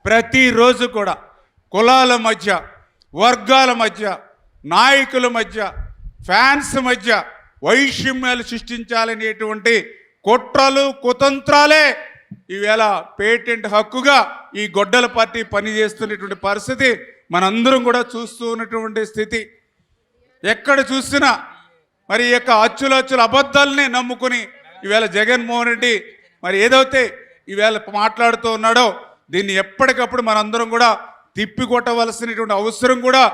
ప్రతిరోజు కూడా కులాల మధ్య, వర్గాల మధ్య, నాయకుల మధ్య, ఫ్యాన్స్ మధ్య వైషమ్యాలు సృష్టించాలనేటువంటి కుట్రలు కుతంత్రాలే ఈవేళ పేటెంట్ హక్కుగా ఈ గొడ్డల పార్టీ పనిచేస్తున్నటువంటి పరిస్థితి మనందరం కూడా చూస్తూ ఉన్నటువంటి స్థితి. ఎక్కడ చూసినా మరి ఈ యొక్క అచ్చుల అబద్ధాలని నమ్ముకుని ఈవేళ జగన్మోహన్ రెడ్డి మరి ఏదైతే ఈవేళ మాట్లాడుతూ ఉన్నాడో దీన్ని ఎప్పటికప్పుడు మనందరం కూడా తిప్పికొట్టవలసినటువంటి అవసరం కూడా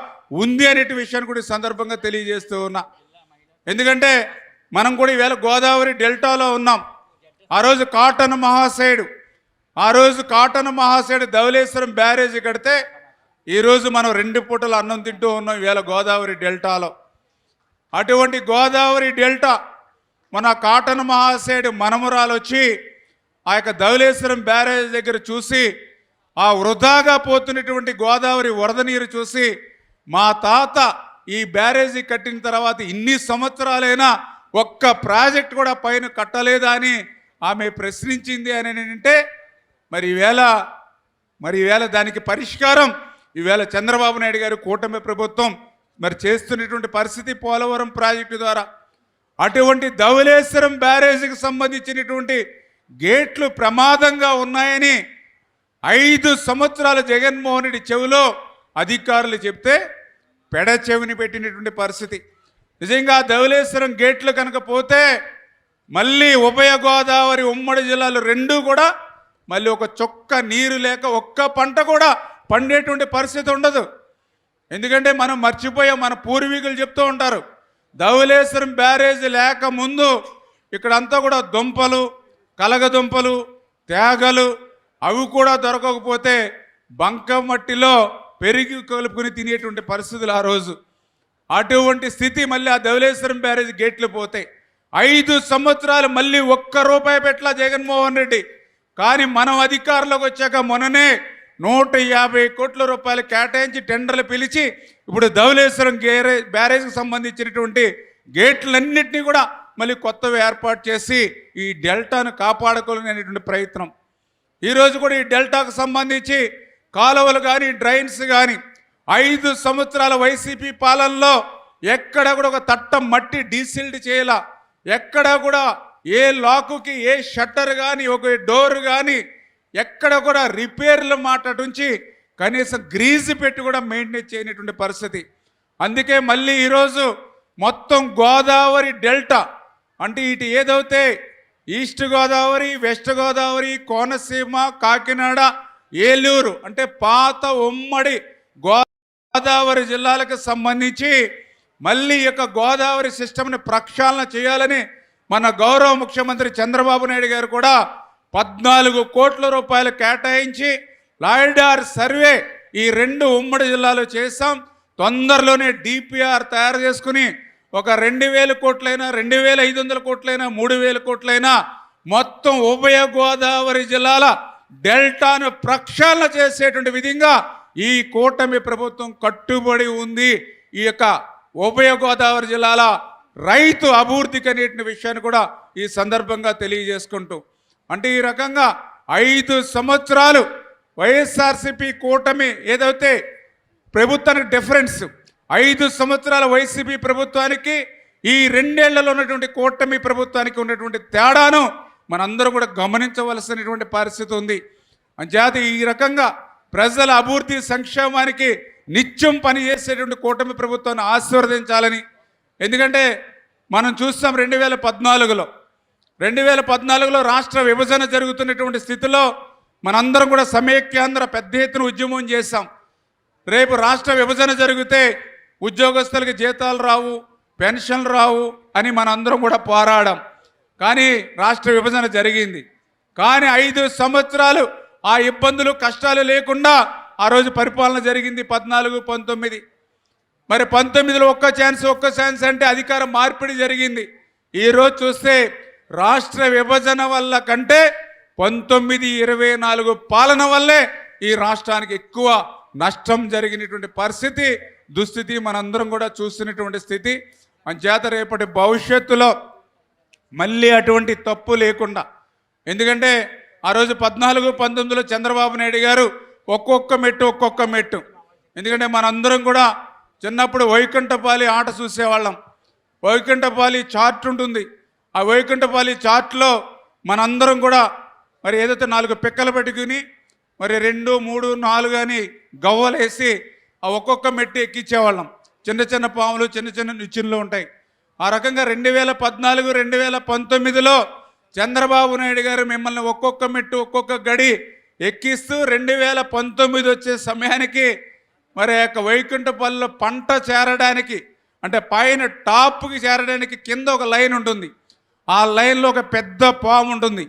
ఉంది అనే విషయాన్ని కూడా ఈ సందర్భంగా తెలియజేస్తూ ఉన్నా. ఎందుకంటే మనం కూడా ఈవేళ గోదావరి డెల్టాలో ఉన్నాం. ఆ రోజు కాటన్ మహాశయుడు ధవళేశ్వరం బ్యారేజీ కడితే ఈరోజు మనం 2 పూటలు అన్నం తింటూ ఉన్నాం ఈవేళ గోదావరి డెల్టాలో. అటువంటి గోదావరి డెల్టా మన కాటన్ మహాశయుడు మనమరాలు వచ్చి ఆ యొక్క ధవళేశ్వరం బ్యారేజ్ దగ్గర చూసి ఆ వృధాగా పోతున్నటువంటి గోదావరి వరద నీరు చూసి మా తాత ఈ బ్యారేజీ కట్టిన తర్వాత ఇన్ని సంవత్సరాలైనా ఒక్క ప్రాజెక్ట్ కూడా పైన కట్టలేదా అని ఆమె ప్రశ్నించింది అని అంటే మరి ఈవేళ దానికి పరిష్కారం ఈవేళ చంద్రబాబు నాయుడు గారు కూటమి ప్రభుత్వం మరి చేస్తున్నటువంటి పరిస్థితి పోలవరం ప్రాజెక్టు ద్వారా. అటువంటి ధవళేశ్వరం బ్యారేజీకి సంబంధించినటువంటి గేట్లు ప్రమాదంగా ఉన్నాయని 5 సంవత్సరాల జగన్మోహన్ రెడ్డి చెవిలో అధికారులు చెప్తే పెడ చెవిని పెట్టినటువంటి పరిస్థితి. నిజంగా ధవళేశ్వరం గేట్లు కనుక పోతే మళ్ళీ ఉభయ గోదావరి ఉమ్మడి జిల్లాలు 2 కూడా మళ్ళీ ఒక చుక్క నీరు లేక ఒక్క పంట కూడా పండేటువంటి పరిస్థితి ఉండదు. ఎందుకంటే మనం మర్చిపోయాం, మన పూర్వీకులు చెప్తూ ఉంటారు ధవళేశ్వరం బ్యారేజీ లేక ముందు ఇక్కడంతా కూడా దుంపలు, కలగదుంపలు, తేగలు అవి కూడా దొరకకపోతే బంక మట్టిలో పెరిగి కలుపుకొని తినేటువంటి పరిస్థితులు ఆ రోజు. అటువంటి స్థితి మళ్ళీ ఆ ధవళేశ్వరం బ్యారేజీ గేట్లు పోతాయి. 5 సంవత్సరాలు మళ్ళీ ₹1 పెట్టలా జగన్మోహన్ రెడ్డి. కానీ మనం అధికారంలోకి వచ్చాక మొన్ననే 150 కోట్ల రూపాయలు కేటాయించి టెండర్లు పిలిచి ఇప్పుడు ధవళేశ్వరం బ్యారేజ్కి సంబంధించినటువంటి గేట్లన్నింటినీ కూడా మళ్ళీ కొత్తవి ఏర్పాటు చేసి ఈ డెల్టాను కాపాడుకోవాలనేటువంటి ప్రయత్నం. ఈరోజు కూడా ఈ డెల్టాకు సంబంధించి కాలువలు కానీ డ్రైన్స్ కానీ 5 సంవత్సరాల వైసీపీ పాలనలో ఎక్కడ కూడా ఒక తట్ట మట్టి డీసిల్డ్ చేయాల, ఎక్కడ కూడా ఏ లాకుకి ఏ షట్టర్ కానీ ఒక డోర్ కానీ ఎక్కడ కూడా రిపేర్ల మాట నుంచి కనీసం గ్రీజ్ పెట్టి కూడా మెయింటైన్ చేయనటువంటి పరిస్థితి. అందుకే మళ్ళీ ఈరోజు మొత్తం గోదావరి డెల్టా అంటే ఇటు ఏదైతే ఈస్ట్ గోదావరి, వెస్ట్ గోదావరి, కోనసీమ, కాకినాడ, ఏలూరు అంటే పాత ఉమ్మడి గోదావరి జిల్లాలకు సంబంధించి మళ్ళీ ఈ యొక్క గోదావరి సిస్టమ్ని ప్రక్షాళన చేయాలని మన గౌరవ ముఖ్యమంత్రి చంద్రబాబు నాయుడు గారు కూడా 14 కోట్ల రూపాయలు కేటాయించి లాయిడార్ సర్వే ఈ 2 ఉమ్మడి జిల్లాలో చేశాం. తొందరలోనే డిపిఆర్ తయారు చేసుకుని ఒక 2,000 కోట్లైనా 2,500 కోట్లైనా 3,000 కోట్లైనా మొత్తం ఉభయ గోదావరి జిల్లాల డెల్టాను ప్రక్షాళన చేసేటువంటి విధంగా ఈ కూటమి ప్రభుత్వం కట్టుబడి ఉంది. ఈ యొక్క ఉభయ గోదావరి జిల్లాల రైతు అభివృద్ధికి అనేటువంటి విషయాన్ని కూడా ఈ సందర్భంగా తెలియజేసుకుంటూ అంటే ఈ రకంగా 5 సంవత్సరాలు వైఎస్ఆర్సీపీ కూటమి ఏదైతే ప్రభుత్వానికి డిఫరెన్స్ 5 సంవత్సరాల వైసీపీ ప్రభుత్వానికి ఈ 2 ఏళ్లలో ఉన్నటువంటి కూటమి ప్రభుత్వానికి ఉన్నటువంటి తేడాను మనందరం కూడా గమనించవలసినటువంటి పరిస్థితి ఉంది. అంచేత ఈ రకంగా ప్రజల అభివృద్ధి సంక్షేమానికి నిత్యం పనిచేసేటువంటి కూటమి ప్రభుత్వాన్ని ఆశీర్వదించాలని. ఎందుకంటే మనం చూస్తాం 2014లో రాష్ట్ర విభజన జరుగుతున్నటువంటి స్థితిలో మనందరం కూడా సమైక్యాంధ్ర పెద్ద ఎత్తున ఉద్యమం చేశాం. రేపు రాష్ట్ర విభజన జరిగితే ఉద్యోగస్తులకి జీతాలు రావు, పెన్షన్లు రావు అని మనందరం కూడా పోరాడాం. కానీ రాష్ట్ర విభజన జరిగింది. కానీ 5 సంవత్సరాలు ఆ ఇబ్బందులు కష్టాలు లేకుండా ఆ రోజు పరిపాలన జరిగింది 14-19. మరి 19లో ఒక్క ఛాన్స్ అంటే అధికార మార్పిడి జరిగింది. ఈరోజు చూస్తే రాష్ట్ర విభజన వల్ల కంటే 19-24 పాలన వల్లే ఈ రాష్ట్రానికి ఎక్కువ నష్టం జరిగినటువంటి పరిస్థితి, దుస్థితి మనందరం కూడా చూస్తున్నటువంటి స్థితి. అంచేత రేపటి భవిష్యత్తులో మళ్ళీ అటువంటి తప్పు లేకుండా, ఎందుకంటే ఆ రోజు 14-19లో చంద్రబాబు నాయుడు గారు ఒక్కొక్క మెట్టు. ఎందుకంటే మనందరం కూడా చిన్నప్పుడు వైకుంఠపాలి ఆట చూసేవాళ్ళం. వైకుంఠపాలి చార్ట్ ఉంటుంది. ఆ వైకుంఠపాలి చార్ట్లో మనందరం కూడా మరి ఏదైతే 4 పిక్కలు పెట్టుకుని మరి 2, 3, 4 అని గవ్వలేసి ఆ ఒక్కొక్క మెట్టు ఎక్కించేవాళ్ళం. చిన్న చిన్న పాములు, చిన్న చిన్న నిచ్చెనలు ఉంటాయి. ఆ రకంగా 2014, 2019లో చంద్రబాబు నాయుడు గారు మిమ్మల్ని ఒక్కొక్క మెట్టు ఒక్కొక్క గడి ఎక్కిస్తూ 2019 వచ్చే సమయానికి మరి యొక్క వైకుంఠపల్లిలో పంట చేరడానికి అంటే పైన టాప్కి చేరడానికి కింద ఒక లైన్ ఉంటుంది. ఆ లైన్లో ఒక పెద్ద పాము ఉంటుంది.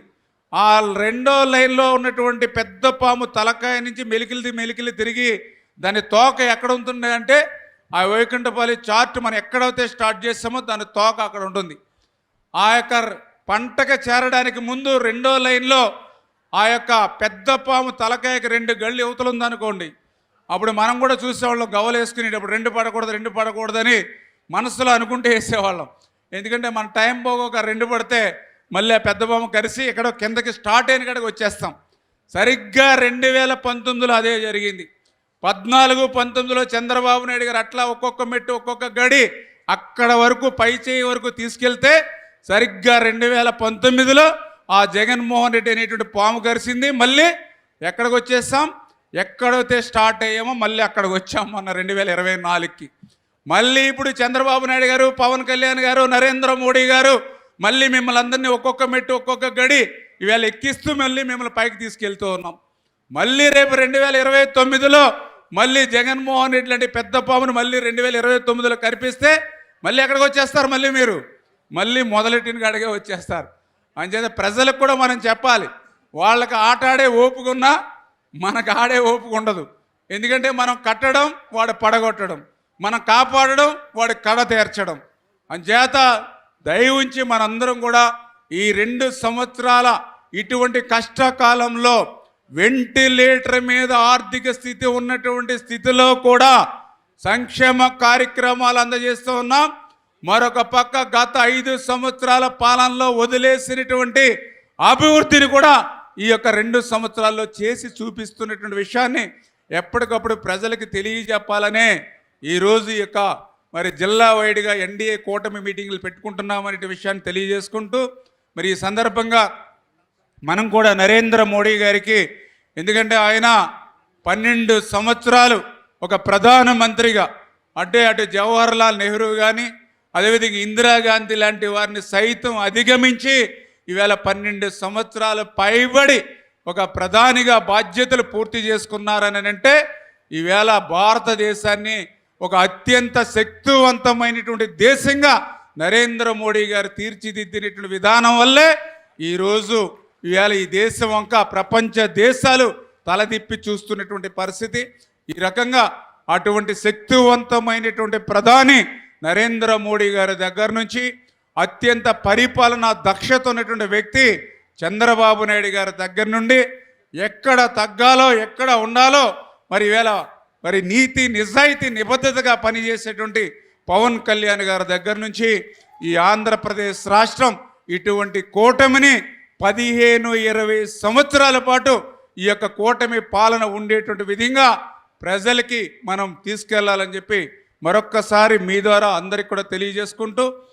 ఆ రెండో లైన్లో ఉన్నటువంటి పెద్ద పాము తలకాయ నుంచి మెలికిలి తిరిగి దాని తోక ఎక్కడ ఉంటుంది అంటే ఆ వైకుంఠపల్లి చార్ట్ మనం ఎక్కడైతే స్టార్ట్ చేస్తామో దాని తోక అక్కడ ఉంటుంది. ఆ యొక్క పంటకు చేరడానికి ముందు రెండో లైన్లో ఆ యొక్క పెద్ద పాము తలకాయకి 2 గళ్ళు యువతలు ఉందనుకోండి, అప్పుడు మనం కూడా చూసేవాళ్ళం గవ్వలు వేసుకునేటప్పుడు 2 పడకూడదని మనసులో అనుకుంటే వేసేవాళ్ళం. ఎందుకంటే మన టైం పోగొక 2 పడితే మళ్ళీ ఆ పెద్ద పాము కలిసి ఎక్కడో కిందకి స్టార్ట్ అయిన కాడికి వచ్చేస్తాం. సరిగ్గా 2019లో అదే జరిగింది. 14-19లో చంద్రబాబు నాయుడు గారు అట్లా ఒక్కొక్క మెట్టు ఒక్కొక్క గడి అక్కడ వరకు పై చేయి వరకు తీసుకెళ్తే సరిగ్గా 2019లో ఆ జగన్మోహన్ రెడ్డి అనేటువంటి పాము కరిసింది. మళ్ళీ ఎక్కడికి వచ్చేస్తాం, ఎక్కడైతే స్టార్ట్ అయ్యామో మళ్ళీ అక్కడికి వచ్చాం మొన్న 2024కి. మళ్ళీ ఇప్పుడు చంద్రబాబు నాయుడు గారు, పవన్ కళ్యాణ్ గారు, నరేంద్ర మోడీ గారు మళ్ళీ మిమ్మల్ని అందరినీ ఒక్కొక్క మెట్టు ఒక్కొక్క గడి ఇవాళ ఎక్కిస్తూ మళ్ళీ మిమ్మల్ని పైకి తీసుకెళ్తూ ఉన్నాం. మళ్ళీ రేపు 2029లో మళ్ళీ జగన్మోహన్ రెడ్డి లాంటి పెద్ద పామును మళ్ళీ 2029లో కనిపిస్తే మళ్ళీ ఎక్కడికి వచ్చేస్తారు, మళ్ళీ మీరు మళ్ళీ మొదలెట్టిన కాడిగే వచ్చేస్తారు. అంచేత ప్రజలకు కూడా మనం చెప్పాలి, వాళ్ళకి ఆట ఆడే ఓపిక ఉన్నా మనకు ఆడే ఓపిక ఉండదు. ఎందుకంటే మనం కట్టడం, వాడు పడగొట్టడం, మనం కాపాడడం, వాడి కడ తీర్చడం. అంచేత దయ ఉంచి మనందరం కూడా ఈ 2 సంవత్సరాల ఇటువంటి కష్టకాలంలో వెంటిలేటర్ మీద ఆర్థిక స్థితి ఉన్నటువంటి స్థితిలో కూడా సంక్షేమ కార్యక్రమాలు అందజేస్తూ ఉన్నాం. మరొక పక్క గత 5 సంవత్సరాల పాలనలో వదిలేసినటువంటి అభివృద్ధిని కూడా ఈ యొక్క 2 సంవత్సరాల్లో చేసి చూపిస్తున్నటువంటి విషయాన్ని ఎప్పటికప్పుడు ప్రజలకు తెలియజెప్పాలనే ఈరోజు ఈ యొక్క మరి జిల్లా వైడ్గా ఎన్డీఏ కూటమి మీటింగ్లు పెట్టుకుంటున్నామనే విషయాన్ని తెలియజేసుకుంటూ మరి ఈ సందర్భంగా మనం కూడా నరేంద్ర మోడీ గారికి, ఎందుకంటే ఆయన 12 సంవత్సరాలు ఒక ప్రధానమంత్రిగా అటు జవహర్ లాల్ నెహ్రూ కానీ అదేవిధంగా ఇందిరాగాంధీ లాంటి వారిని సైతం అధిగమించి ఈవేళ 12 సంవత్సరాలు పైబడి ఒక ప్రధానిగా బాధ్యతలు పూర్తి చేసుకున్నారని అంటే ఈవేళ భారతదేశాన్ని ఒక అత్యంత శక్తివంతమైనటువంటి దేశంగా నరేంద్ర మోడీ గారు తీర్చిదిద్దినటువంటి విధానం వల్లే ఈరోజు ఇవాళ ఈ దేశం వంక ప్రపంచ దేశాలు తలదిప్పి చూస్తున్నటువంటి పరిస్థితి. ఈ రకంగా అటువంటి శక్తివంతమైనటువంటి ప్రధాని నరేంద్ర మోడీ గారి దగ్గర నుంచి అత్యంత పరిపాలనా దక్షత ఉన్నటువంటి వ్యక్తి చంద్రబాబు నాయుడు గారి దగ్గర నుండి ఎక్కడ తగ్గాలో ఎక్కడ ఉండాలో మరి ఈవేళ మరి నీతి నిజాయితీ నిబద్ధతగా పనిచేసేటువంటి పవన్ కళ్యాణ్ గారి దగ్గర నుంచి ఈ ఆంధ్రప్రదేశ్ రాష్ట్రం ఇటువంటి కూటమిని 15-20 సంవత్సరాల పాటు ఈ యొక్క కూటమి పాలన ఉండేటువంటి విధంగా ప్రజలకి మనం తీసుకెళ్లాలని చెప్పి మరొక్కసారి మీ ద్వారా అందరికి కూడా తెలియజేసుకుంటూ